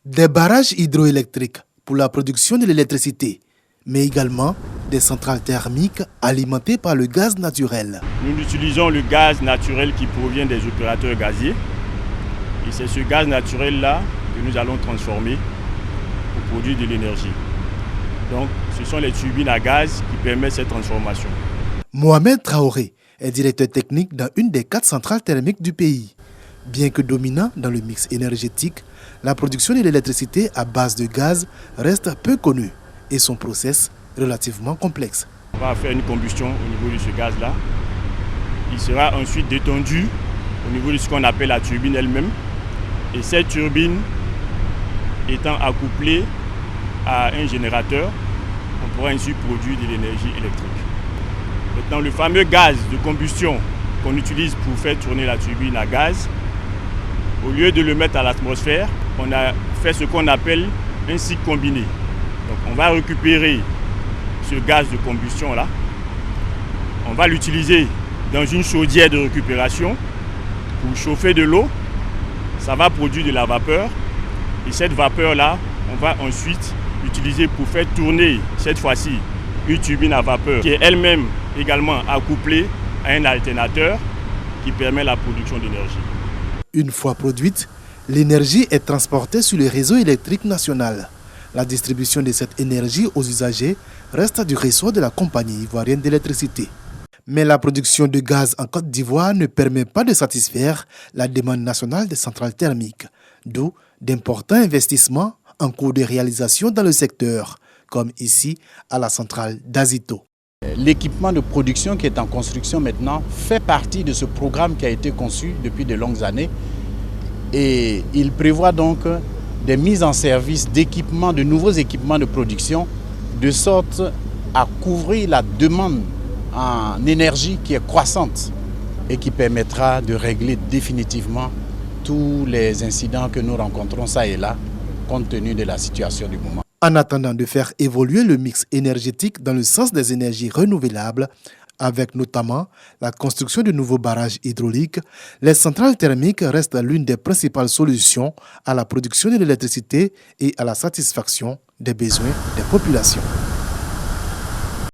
Des barrages hydroélectriques pour la production de l'électricité, mais également des centrales thermiques alimentées par le gaz naturel. Nous utilisons le gaz naturel qui provient des opérateurs gaziers. Et c'est ce gaz naturel-là que nous allons transformer pour produire de l'énergie. Donc, ce sont les turbines à gaz qui permettent cette transformation. Mohamed Traoré est directeur technique dans une des 4 centrales thermiques du pays. Bien que dominant dans le mix énergétique, la production de l'électricité à base de gaz reste peu connue et son process relativement complexe. On va faire une combustion au niveau de ce gaz-là. Il sera ensuite détendu au niveau de ce qu'on appelle la turbine elle-même. Et cette turbine étant accouplée à un générateur, on pourra ainsi produire de l'énergie électrique. Maintenant, le fameux gaz de combustion qu'on utilise pour faire tourner la turbine à gaz, au lieu de le mettre à l'atmosphère, on a fait ce qu'on appelle un cycle combiné. Donc on va récupérer ce gaz de combustion-là, on va l'utiliser dans une chaudière de récupération pour chauffer de l'eau. Ça va produire de la vapeur et cette vapeur-là, on va ensuite l'utiliser pour faire tourner, cette fois-ci, une turbine à vapeur qui est elle-même également accouplée à un alternateur qui permet la production d'énergie. Une fois produite, l'énergie est transportée sur le réseau électrique national. La distribution de cette énergie aux usagers reste du ressort de la compagnie ivoirienne d'électricité. Mais la production de gaz en Côte d'Ivoire ne permet pas de satisfaire la demande nationale des centrales thermiques, d'où d'importants investissements en cours de réalisation dans le secteur, comme ici à la centrale d'Azito. L'équipement de production qui est en construction maintenant fait partie de ce programme qui a été conçu depuis de longues années et il prévoit donc des mises en service d'équipements, de nouveaux équipements de production de sorte à couvrir la demande en énergie qui est croissante et qui permettra de régler définitivement tous les incidents que nous rencontrons ça et là compte tenu de la situation du moment. En attendant de faire évoluer le mix énergétique dans le sens des énergies renouvelables, avec notamment la construction de nouveaux barrages hydrauliques, les centrales thermiques restent l'une des principales solutions à la production de l'électricité et à la satisfaction des besoins des populations.